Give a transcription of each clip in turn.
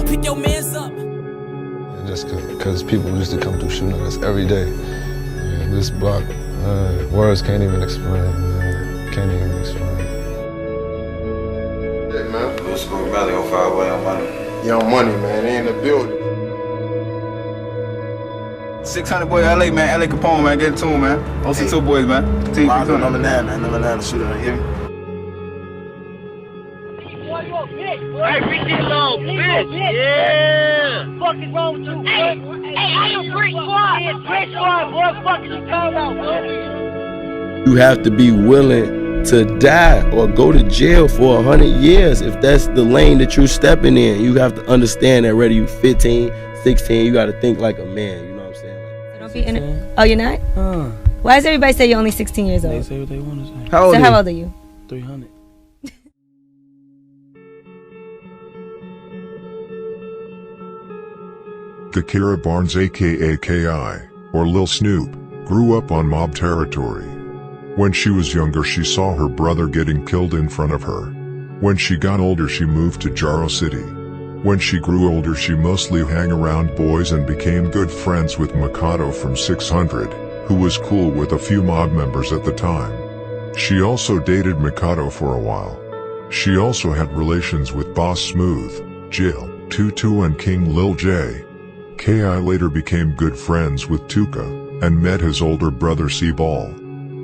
Pick your mans up. Just because people used to come through shooting at us every day. And this block, words can't even explain, man. Can't even explain. Yeah, man. Blue School Valley on Fireway on money. Young Money, man. They in the building. 600 boy, LA, man. LA Capone, man. Get it to him, man. Also two boys, man. Team Lonzo, number 9, man. Number 9 shooter, you hear me? Hey, bitch, little bitch. Yeah. Fuck is wrong with you, hey, I am Brick Squad. Brick Squad, boy. Fuck is you talking about, man? You have to be willing to die or go to jail for 100 years if that's the lane that you're stepping in. You have to understand that whether you're 15, 16, you got to think like a man. You know what I'm saying? So don't be in it. Oh, you're not? Why does everybody say you're only 16 years old? They say what they want to say. How old are you? 300. Gakirah Barnes aka K.I., or Lil Snoop, grew up on mob territory. When she was younger she saw her brother getting killed in front of her. When she got older she moved to Jaro City. When she grew older she mostly hung around boys and became good friends with Mikado from 600, who was cool with a few mob members at the time. She also dated Mikado for a while. She also had relations with Boss Smooth, Jill, Tutu and King Lil J. K.I. later became good friends with Tuka, and met his older brother C-Ball.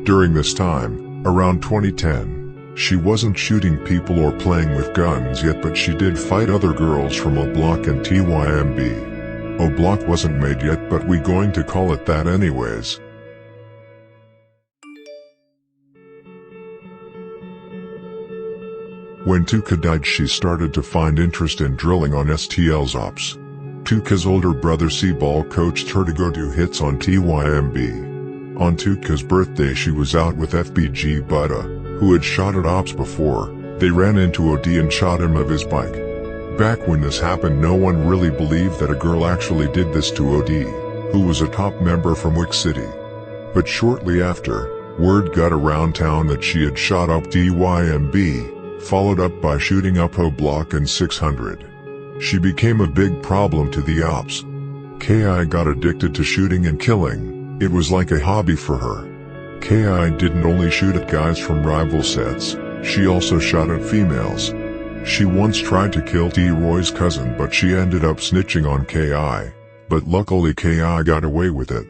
During this time, around 2010, she wasn't shooting people or playing with guns yet, but she did fight other girls from O Block and TYMB. O Block wasn't made yet, but we going to call it that anyways. When Tuka died she started to find interest in drilling on STL's ops. Tuka's older brother C-Ball coached her to go do hits on TYMB. On Tuka's birthday she was out with FBG Butta, who had shot at ops before. They ran into OD and shot him of his bike. Back when this happened no one really believed that a girl actually did this to OD, who was a top member from Wick City. But shortly after, word got around town that she had shot up TYMB, followed up by shooting up O Block and 600. She became a big problem to the ops. K.I. got addicted to shooting and killing. It was like a hobby for her. K.I. didn't only shoot at guys from rival sets, she also shot at females. She once tried to kill T-Roy's cousin but she ended up snitching on K.I., but luckily K.I. got away with it.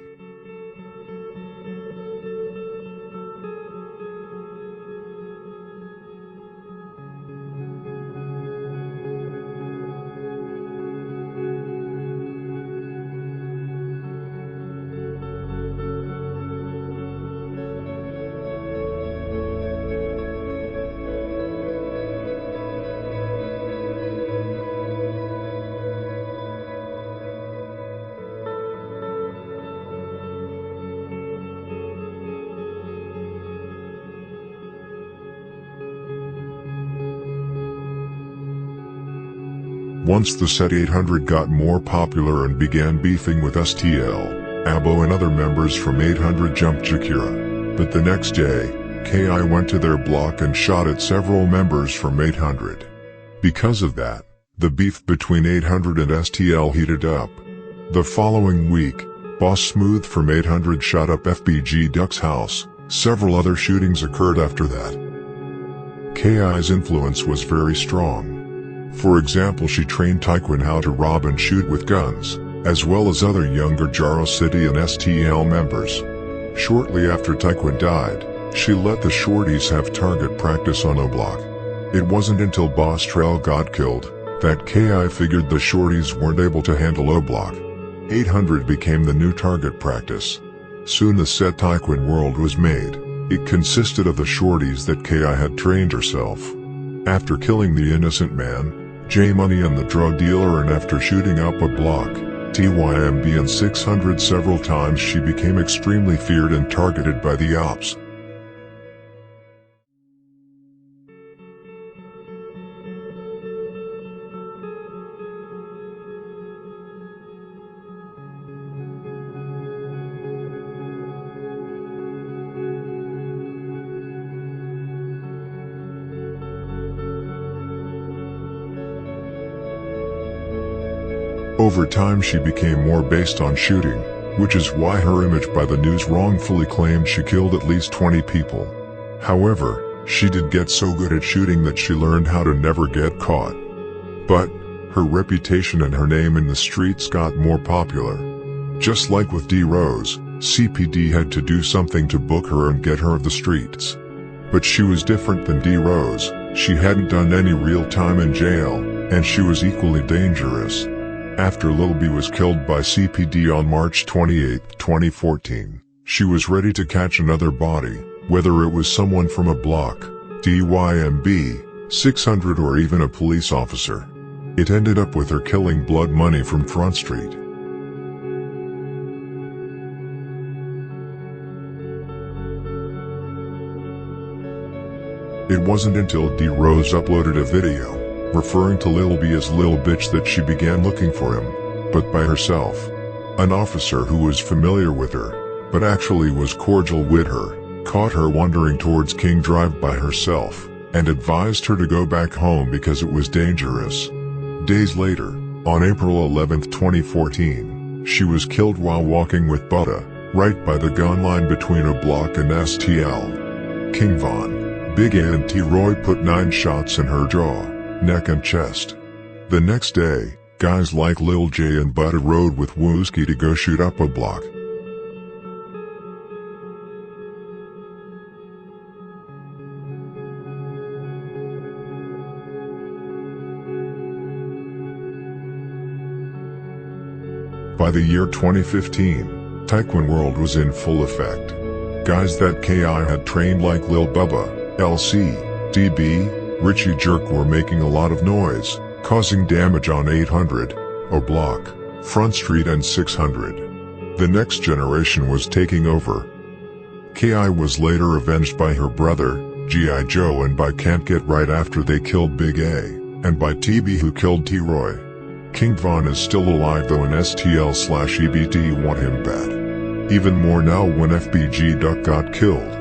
Once the set 800 got more popular and began beefing with STL, Abo and other members from 800 jumped Gakirah. But the next day, K.I. went to their block and shot at several members from 800. Because of that, the beef between 800 and STL heated up. The following week, Boss Smooth from 800 shot up FBG Duck's house. Several other shootings occurred after that. K.I.'s influence was very strong. For example, she trained Taekwon how to rob and shoot with guns, as well as other younger Jaro City and STL members. Shortly after Taekwon died, she let the shorties have target practice on O Block. It wasn't until Boss Trail got killed that K.I. figured the shorties weren't able to handle O Block. 800 became the new target practice. Soon the set Taekwon World was made. It consisted of the shorties that K.I. had trained herself. After killing the innocent man, J-Money and the drug dealer, and after shooting up O Block, TYMB and 600 several times, she became extremely feared and targeted by the ops. Over time she became more based on shooting, which is why her image by the news wrongfully claimed she killed at least 20 people. However, she did get so good at shooting that she learned how to never get caught. But her reputation and her name in the streets got more popular. Just like with D. Rose, CPD had to do something to book her and get her off the streets. But she was different than D. Rose. She hadn't done any real time in jail, and she was equally dangerous. After Lil B was killed by CPD on March 28, 2014, she was ready to catch another body, whether it was someone from a block, DYMB, 600 or even a police officer. It ended up with her killing Blood Money from Front Street. It wasn't until D. Rose uploaded a video, referring to Lil B as Lil Bitch, that she began looking for him, but by herself. An officer who was familiar with her, but actually was cordial with her, caught her wandering towards King Drive by herself, and advised her to go back home because it was dangerous. Days later, on April 11, 2014, she was killed while walking with Buddha, right by the gun line between a block and STL. King Von, Big A and T-Roy put 9 shots in her jaw, neck and chest. The next day, guys like Lil J and Buddha rode with Wooski to go shoot up a block. By the year 2015, Taekwon World was in full effect. Guys that KI had trained like Lil Bubba, LC, DB, Richie Jerk were making a lot of noise, causing damage on 800, O Block, Front Street and 600. The next generation was taking over. KI was later avenged by her brother, G.I. Joe, and by Can't Get Right after they killed Big A, and by TB who killed T-Roy. King Von is still alive though, and STL/EBT want him bad. Even more now when FBG Duck got killed.